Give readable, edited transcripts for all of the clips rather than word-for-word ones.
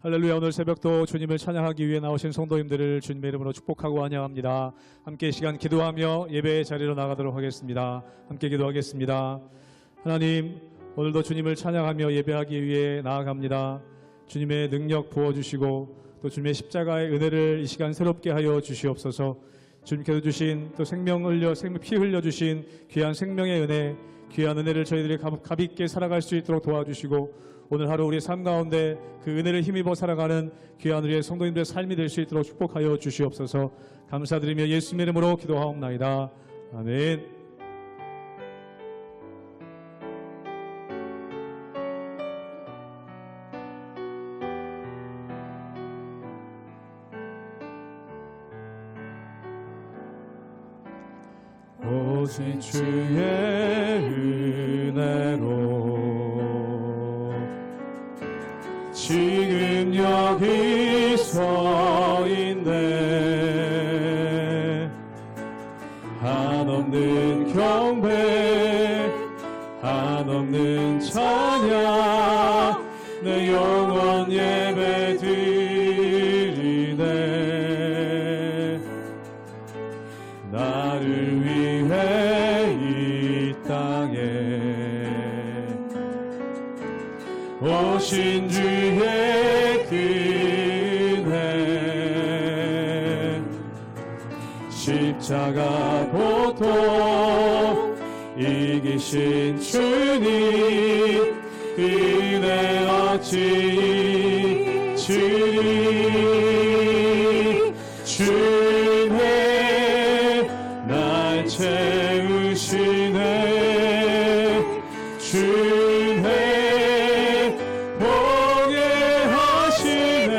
할렐루야. 오늘 새벽도 주님을 찬양하기 위해 나오신 성도님들을 주님의 이름으로 축복하고 환영합니다. 함께 이 시간 기도하며 예배의 자리로 나가도록 하겠습니다. 함께 기도하겠습니다. 하나님, 오늘도 주님을 찬양하며 예배하기 위해 나아갑니다. 주님의 능력 부어주시고 또 주님의 십자가의 은혜를 이 시간 새롭게 하여 주시옵소서. 주님께서 주신 또 피 흘려주신 귀한 생명의 은혜, 귀한 은혜를 저희들이 가볍게 살아갈 수 있도록 도와주시고 오늘 하루 우리의 삶 가운데 그 은혜를 힘입어 살아가는 귀한 우리의 성도님들의 삶이 될 수 있도록 축복하여 주시옵소서. 감사드리며 예수님의 이름으로 기도하옵나이다. 아멘. 오직 주의 은혜로 지금 여기 서 있네. 한없는 경배, 한없는 찬양, 내 영원 예배 드리네. 나를 위해 이 땅에 오신 주의 은혜, 십자가 고통 이기신 주님, 그 은혜 어찌 잊으리. 주의 날 채우시네. 주의 보게 하시네.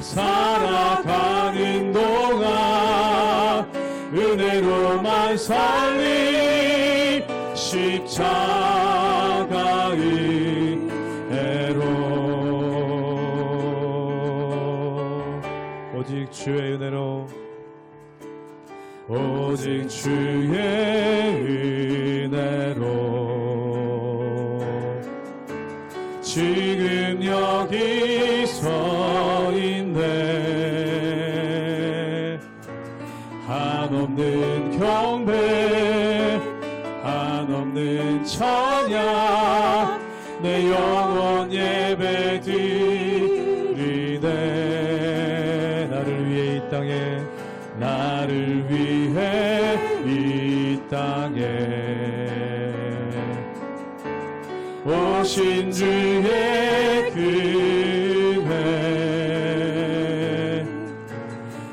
살아가는 동안 은혜로만 살리. 십자가의 은혜로 오직 주의 은혜로, 오직 주의 은혜로 지금 여기 서 있네. 한없는 경배, 한없는 찬양, 내 영원 예배 드리네. 나를 위해 이 땅에, 나를 위해 이 땅에 오신 주의 은혜,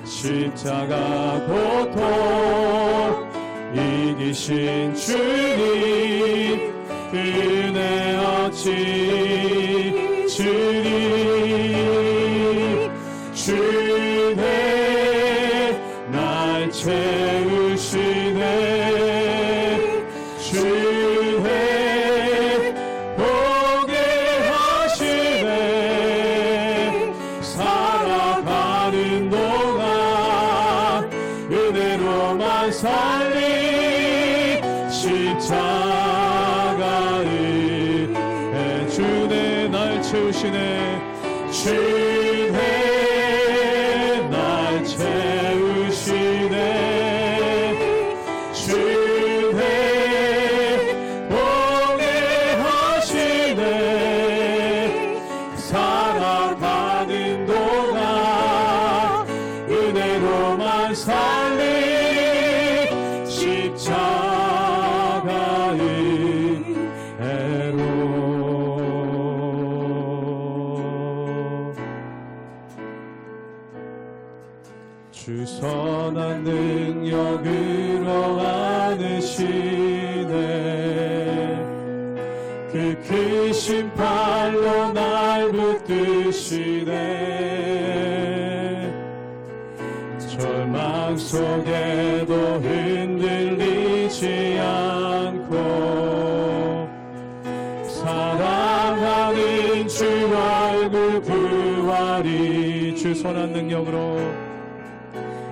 십자가 고통 이기신 주님, 그 은혜 어찌 잊으리. 주의 날 채우시네. 주의 보게 하시네. 살아가는 동안 은혜로만 살리. 십자가의 주의 날 채우시네. 주의 날 채우시네. 주의 보게 하시네. 살아가는 동안 은혜로만 살리. 십자가의 은혜로 주 선한 능력으로 안으시네. 그 크신 팔로 날 붙드시네. 절망 속에도 흔들리지 않고 사랑하는 주 얼굴 부활이. 주 선한 능력으로,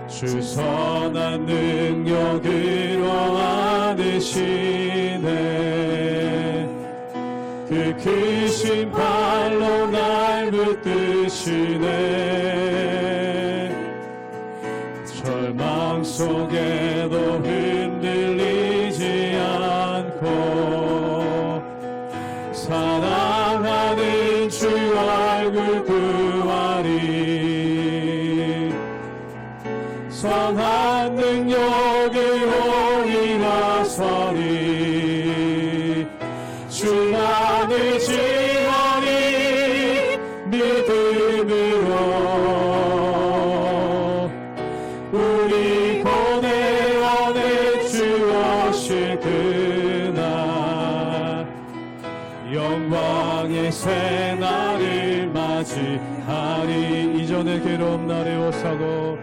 주 선한 능력으로 안으시네. 그 그 크신 팔로 날 붙드시네. 절망 속에도 흔들리지 않고 사랑하는 주 얼굴 구하리. 선한 능력으로 일어서리. 주만을 지하리. 믿음으로 우리 고뇌 안에 주오실 그날 영광의 새날을 맞이하리. 이전의 괴로움 날에 옷사고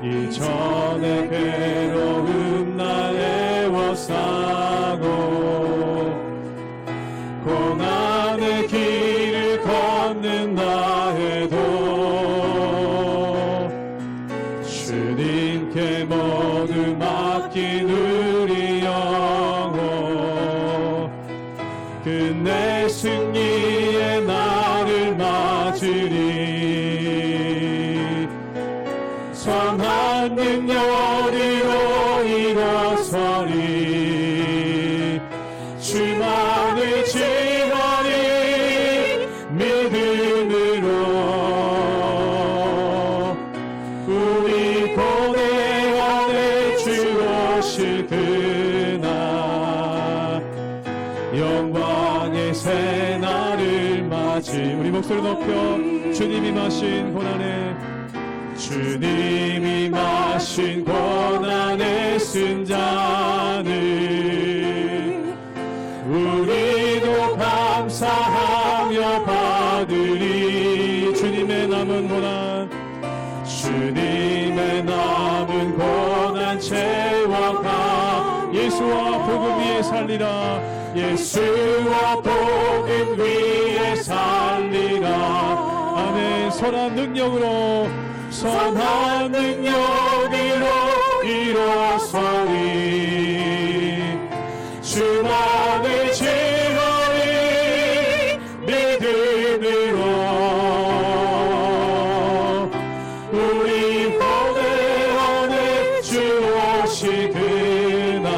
이전의 괴로움 날에 옷사고 고난의 길을 걷는다 해도 주님께 모두 맡긴 우리 영혼 끝내 승리의 날을 맞으리. 선한 능력으로 일어서리. 주만을 지하리. 믿음으로 우리 고뇌 안에 주오실 그날 영광의 새날을 맞이. 우리 목소리 높여 주님이 마신 고난에 주님이 마신 고난의 승자는 우리도 감사하며 받으리. 주님의 남은 고난 주님의 남은 고난 채워가. 예수와 복음 위에 살리라. 예수와 복음 위에 살리라. 아멘. 선한 능력으로 선한 능력으로 일어서리. 주만을 지하리. 믿음으로 우리 고뇌 안에 주오실 그날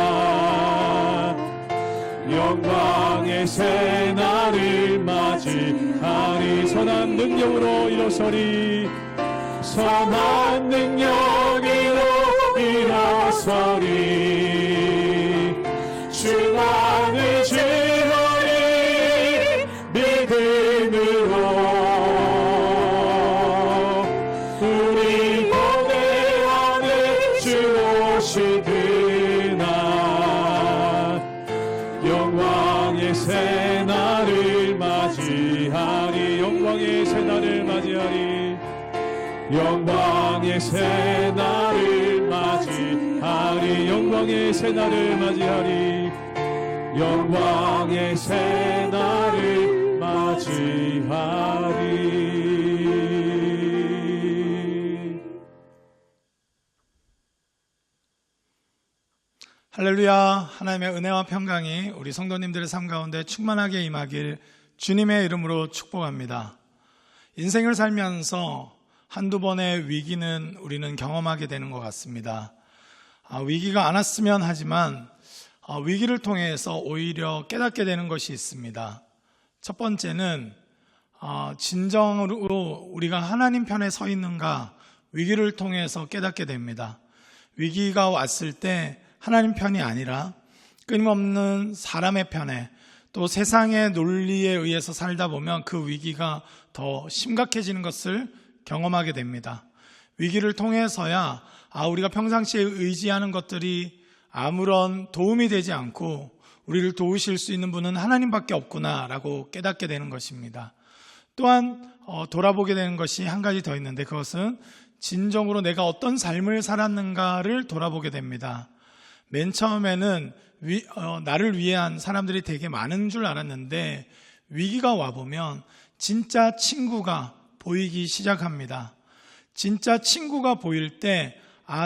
영광의 새날을 맞이하리. 선한 능력으로 일어서리. 선한 능력으로 일어서리. 주만을 지하리. 믿음으로 우리 고뇌 안에 주오실 그날 영광의 새날을 맞이하리. 영광의 새날을 맞이하리. 영광의 새날을 맞이하리. 영광의 새날을 맞이하리. 영광의 새날을 맞이하리. 할렐루야. 하나님의 은혜와 평강이 우리 성도님들의 삶 가운데 충만하게 임하길 주님의 이름으로 축복합니다. 인생을 살면서 한두 번의 위기는 우리는 경험하게 되는 것 같습니다. 위기가 안 왔으면 하지만 위기를 통해서 오히려 깨닫게 되는 것이 있습니다. 첫 번째는 진정으로 우리가 하나님 편에 서 있는가 위기를 통해서 깨닫게 됩니다. 위기가 왔을 때 하나님 편이 아니라 끊임없는 사람의 편에 또 세상의 논리에 의해서 살다 보면 그 위기가 더 심각해지는 것을 경험하게 됩니다. 위기를 통해서야 우리가 평상시에 의지하는 것들이 아무런 도움이 되지 않고 우리를 도우실 수 있는 분은 하나님밖에 없구나라고 깨닫게 되는 것입니다. 또한 돌아보게 되는 것이 한 가지 더 있는데 그것은 진정으로 내가 어떤 삶을 살았는가를 돌아보게 됩니다. 맨 처음에는 나를 위한 사람들이 되게 많은 줄 알았는데 위기가 와보면 진짜 친구가 보이기 시작합니다. 진짜 친구가 보일 때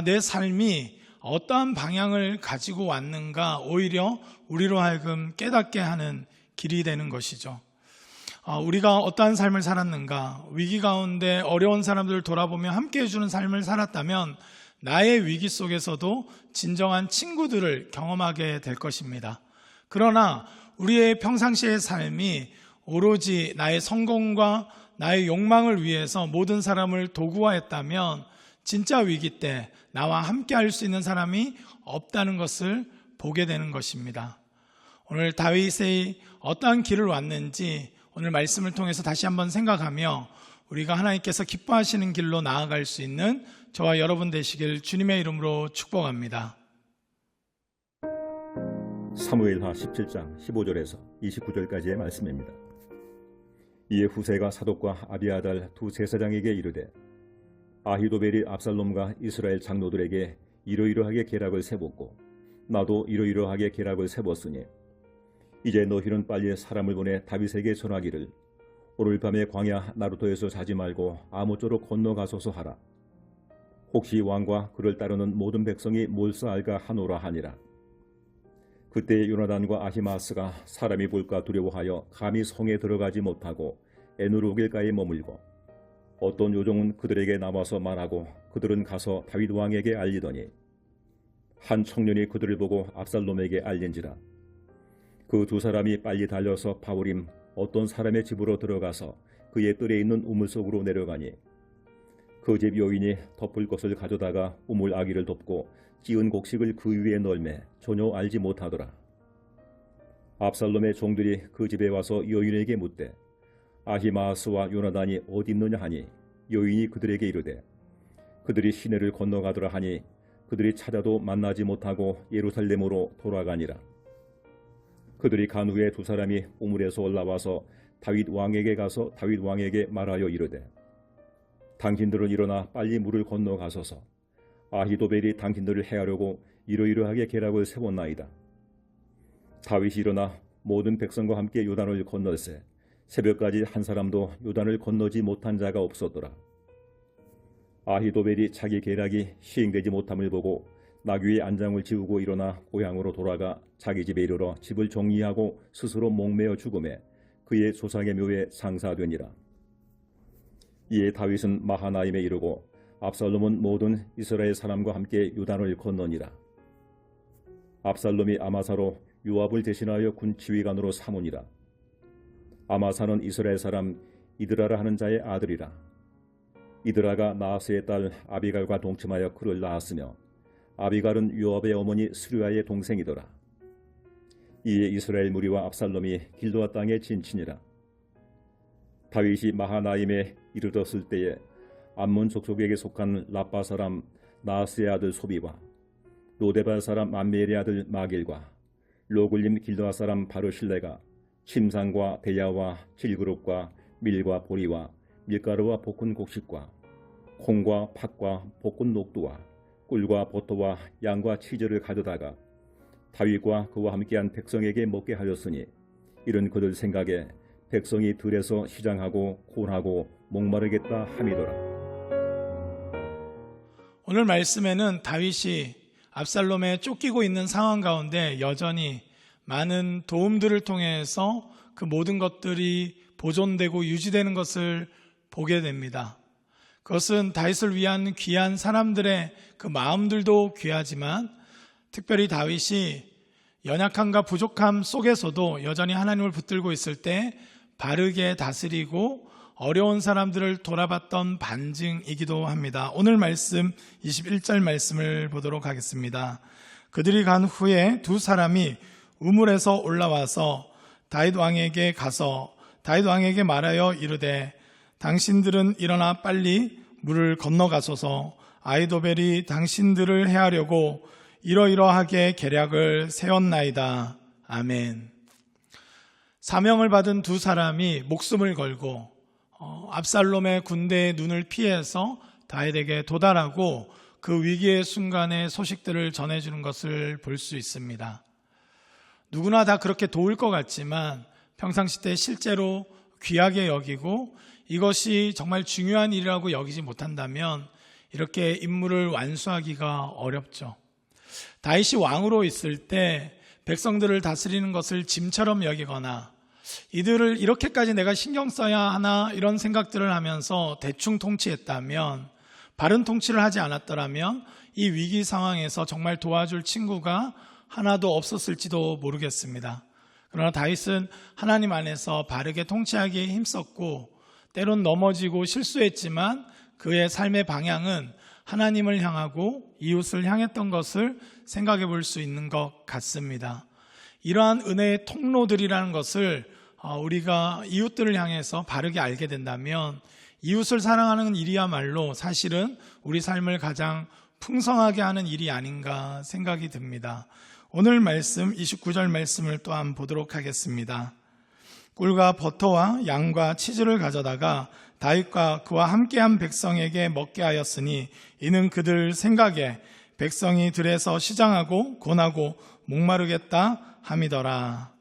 내 삶이 어떠한 방향을 가지고 왔는가 오히려 우리로 하여금 깨닫게 하는 길이 되는 것이죠. 우리가 어떠한 삶을 살았는가, 위기 가운데 어려운 사람들을 돌아보며 함께 해주는 삶을 살았다면 나의 위기 속에서도 진정한 친구들을 경험하게 될 것입니다. 그러나 우리의 평상시의 삶이 오로지 나의 성공과 나의 욕망을 위해서 모든 사람을 도구화했다면 진짜 위기 때 나와 함께 할 수 있는 사람이 없다는 것을 보게 되는 것입니다. 오늘 다윗이 어떠한 길을 왔는지 오늘 말씀을 통해서 다시 한번 생각하며 우리가 하나님께서 기뻐하시는 길로 나아갈 수 있는 저와 여러분 되시길 주님의 이름으로 축복합니다. 사무엘하 17장 15절에서 29절까지의 말씀입니다. 이에 후세가 사독과 아비아달 두 제사장에게 이르되 아히도벨이 압살롬과 이스라엘 장로들에게 이러이러하게 계략을 세웠고 나도 이러이러하게 계략을 세웠으니 이제 너희는 빨리 사람을 보내 다윗에게 전하기를 오늘 밤에 광야 나루토에서 자지 말고 아모쪼로 건너가소서 하라. 혹시 왕과 그를 따르는 모든 백성이 몰사할까 하노라 하니라. 그때 요나단과 아히마스가 사람이 볼까 두려워하여 감히 성에 들어가지 못하고 에누르길가에 머물고 어떤 요종은 그들에게 나와서 말하고 그들은 가서 다윗 왕에게 알리더니 한 청년이 그들을 보고 압살롬에게 알린지라. 그 두 사람이 빨리 달려서 바울임 어떤 사람의 집으로 들어가서 그의 뜰에 있는 우물 속으로 내려가니 그 집 여인이 덮을 것을 가져다가 우물 아기를 덮고 찌은 곡식을 그 위에 널매 전혀 알지 못하더라. 압살롬의 종들이 그 집에 와서 여인에게 묻되 아히마아스와 요나단이 어디 있느냐 하니 여인이 그들에게 이르되 그들이 시내를 건너가더라 하니 그들이 찾아도 만나지 못하고 예루살렘으로 돌아가니라. 그들이 간 후에 두 사람이 우물에서 올라와서 다윗 왕에게 가서 다윗 왕에게 말하여 이르되 당신들은 일어나 빨리 물을 건너가소서. 아히도벨이 당신들을 해하려고 이러이러하게 계략을 세웠나이다. 다윗이 일어나 모든 백성과 함께 요단을 건널세 새벽까지 한 사람도 요단을 건너지 못한 자가 없었더라. 아히도벨이 자기 계략이 시행되지 못함을 보고 나귀의 안장을 지우고 일어나 고향으로 돌아가 자기 집에 이르러 집을 정리하고 스스로 목매어 죽음에 그의 조상의 묘에 상사되니라. 이에 다윗은 마하나임에 이르고 압살롬은 모든 이스라엘 사람과 함께 요단을 건너니라. 압살롬이 아마사로 요압을 대신하여 군 지휘관으로 삼으니라. 아마사는 이스라엘 사람 이드라라 하는 자의 아들이라. 이드라가 나하스의 딸 아비갈과 동침하여 그를 낳았으며 아비갈은 요압의 어머니 스루야의 동생이더라. 이에 이스라엘 무리와 압살롬이 길드와 땅에 진친이라. 다윗이 마하나임에 이르렀을 때에 암몬 족속에게 속한 라빠 사람 나하스의 아들 소비와 로데발 사람 암미엘의 아들 마길과 로굴림 길드와 사람 바르실레가 침상과 대야와 질그룹과 밀과 보리와 밀가루와 볶은 곡식과 콩과 팥과 볶은 녹두와 꿀과 버터와 양과 치즈를 가져다가 다윗과 그와 함께한 백성에게 먹게 하였으니 이런 그들 생각에 백성이 들에서 시장하고 곤하고 목마르겠다 함이더라. 오늘 말씀에는 다윗이 압살롬에 쫓기고 있는 상황 가운데 여전히 많은 도움들을 통해서 그 모든 것들이 보존되고 유지되는 것을 보게 됩니다. 그것은 다윗을 위한 귀한 사람들의 그 마음들도 귀하지만 특별히 다윗이 연약함과 부족함 속에서도 여전히 하나님을 붙들고 있을 때 바르게 다스리고 어려운 사람들을 돌아봤던 반증이기도 합니다. 오늘 말씀 21절 말씀을 보도록 하겠습니다. 그들이 간 후에 두 사람이 우물에서 올라와서 다윗 왕에게 가서 다윗 왕에게 말하여 이르되 당신들은 일어나 빨리 물을 건너가소서. 아히도벨이 당신들을 해하려고 이러이러하게 계략을 세웠나이다. 아멘. 사명을 받은 두 사람이 목숨을 걸고 압살롬의 군대의 눈을 피해서 다윗에게 도달하고 그 위기의 순간에 소식들을 전해주는 것을 볼 수 있습니다. 누구나 다 그렇게 도울 것 같지만 평상시 때 실제로 귀하게 여기고 이것이 정말 중요한 일이라고 여기지 못한다면 이렇게 임무를 완수하기가 어렵죠. 다윗이 왕으로 있을 때 백성들을 다스리는 것을 짐처럼 여기거나 이들을 이렇게까지 내가 신경 써야 하나 이런 생각들을 하면서 대충 통치했다면, 바른 통치를 하지 않았더라면 이 위기 상황에서 정말 도와줄 친구가 하나도 없었을지도 모르겠습니다. 그러나 다윗은 하나님 안에서 바르게 통치하기에 힘썼고 때론 넘어지고 실수했지만 그의 삶의 방향은 하나님을 향하고 이웃을 향했던 것을 생각해 볼 수 있는 것 같습니다. 이러한 은혜의 통로들이라는 것을 우리가 이웃들을 향해서 바르게 알게 된다면 이웃을 사랑하는 일이야말로 사실은 우리 삶을 가장 풍성하게 하는 일이 아닌가 생각이 듭니다. 오늘 말씀 29절 말씀을 또한 보도록 하겠습니다. 꿀과 버터와 양과 치즈를 가져다가 다윗과 그와 함께한 백성에게 먹게 하였으니 이는 그들 생각에 백성이 들에서 시장하고 고나고 목마르겠다 함이더라.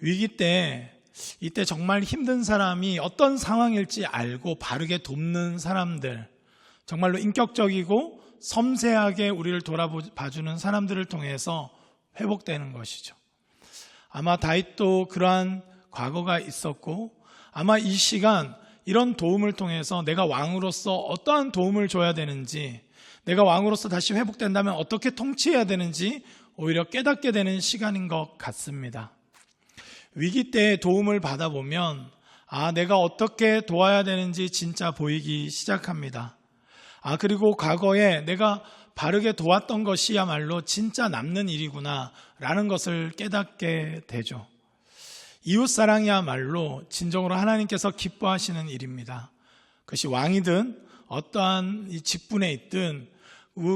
위기 때, 이때 정말 힘든 사람이 어떤 상황일지 알고 바르게 돕는 사람들, 정말로 인격적이고 섬세하게 우리를 돌아봐주는 사람들을 통해서 회복되는 것이죠. 아마 다윗도 그러한 과거가 있었고 아마 이 시간 이런 도움을 통해서 내가 왕으로서 어떠한 도움을 줘야 되는지, 내가 왕으로서 다시 회복된다면 어떻게 통치해야 되는지 오히려 깨닫게 되는 시간인 것 같습니다. 위기 때 도움을 받아보면 내가 어떻게 도와야 되는지 진짜 보이기 시작합니다. 그리고 과거에 내가 바르게 도왔던 것이야말로 진짜 남는 일이구나 라는 것을 깨닫게 되죠. 이웃사랑이야말로 진정으로 하나님께서 기뻐하시는 일입니다. 그것이 왕이든 어떠한 직분에 있든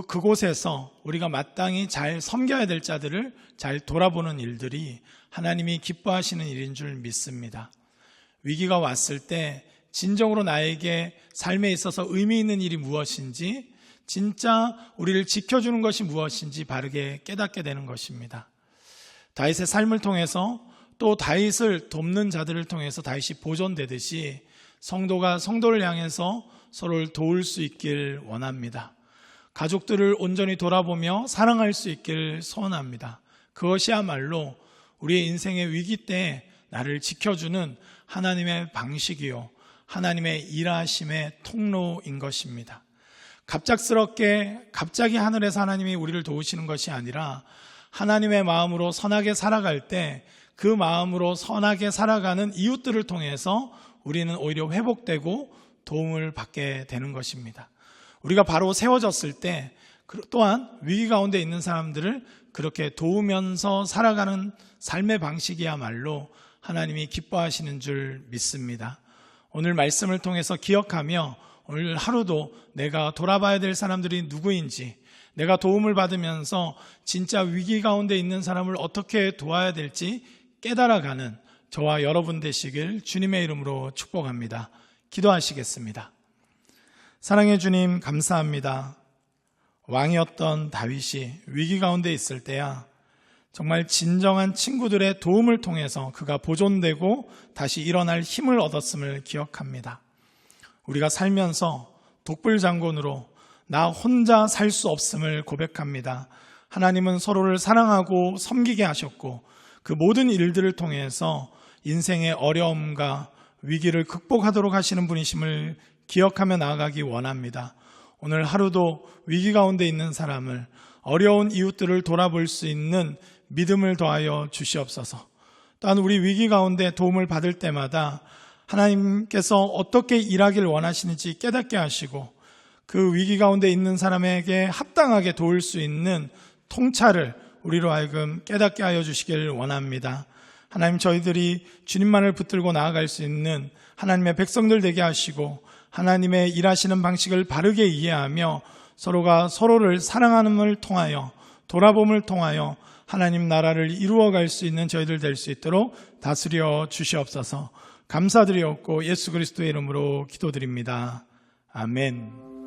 그곳에서 우리가 마땅히 잘 섬겨야 될 자들을 잘 돌아보는 일들이 하나님이 기뻐하시는 일인 줄 믿습니다. 위기가 왔을 때 진정으로 나에게 삶에 있어서 의미 있는 일이 무엇인지, 진짜 우리를 지켜주는 것이 무엇인지 바르게 깨닫게 되는 것입니다. 다윗의 삶을 통해서 또 다윗을 돕는 자들을 통해서 다윗이 보존되듯이 성도가 성도를 향해서 서로를 도울 수 있길 원합니다. 가족들을 온전히 돌아보며 사랑할 수 있길 소원합니다. 그것이야말로 우리의 인생의 위기 때 나를 지켜주는 하나님의 방식이요, 하나님의 일하심의 통로인 것입니다. 갑자기 하늘에서 하나님이 우리를 도우시는 것이 아니라 하나님의 마음으로 선하게 살아갈 때 그 마음으로 선하게 살아가는 이웃들을 통해서 우리는 오히려 회복되고 도움을 받게 되는 것입니다. 우리가 바로 세워졌을 때 또한 위기 가운데 있는 사람들을 그렇게 도우면서 살아가는 삶의 방식이야말로 하나님이 기뻐하시는 줄 믿습니다. 오늘 말씀을 통해서 기억하며 오늘 하루도 내가 돌아봐야 될 사람들이 누구인지, 내가 도움을 받으면서 진짜 위기 가운데 있는 사람을 어떻게 도와야 될지 깨달아가는 저와 여러분 되시길 주님의 이름으로 축복합니다. 기도하시겠습니다. 사랑의 주님, 감사합니다. 왕이었던 다윗이 위기 가운데 있을 때야 정말 진정한 친구들의 도움을 통해서 그가 보존되고 다시 일어날 힘을 얻었음을 기억합니다. 우리가 살면서 독불장군으로 나 혼자 살 수 없음을 고백합니다. 하나님은 서로를 사랑하고 섬기게 하셨고 그 모든 일들을 통해서 인생의 어려움과 위기를 극복하도록 하시는 분이심을 기억하며 나아가기 원합니다. 오늘 하루도 위기 가운데 있는 사람을, 어려운 이웃들을 돌아볼 수 있는 믿음을 더하여 주시옵소서. 또한 우리 위기 가운데 도움을 받을 때마다 하나님께서 어떻게 일하기를 원하시는지 깨닫게 하시고 그 위기 가운데 있는 사람에게 합당하게 도울 수 있는 통찰을 우리로 하여금 깨닫게 하여 주시길 원합니다. 하나님, 저희들이 주님만을 붙들고 나아갈 수 있는 하나님의 백성들 되게 하시고 하나님의 일하시는 방식을 바르게 이해하며 서로가 서로를 사랑하는을 통하여, 돌아봄을 통하여 하나님 나라를 이루어갈 수 있는 저희들 될 수 있도록 다스려 주시옵소서. 감사드리옵고 예수 그리스도의 이름으로 기도드립니다. 아멘.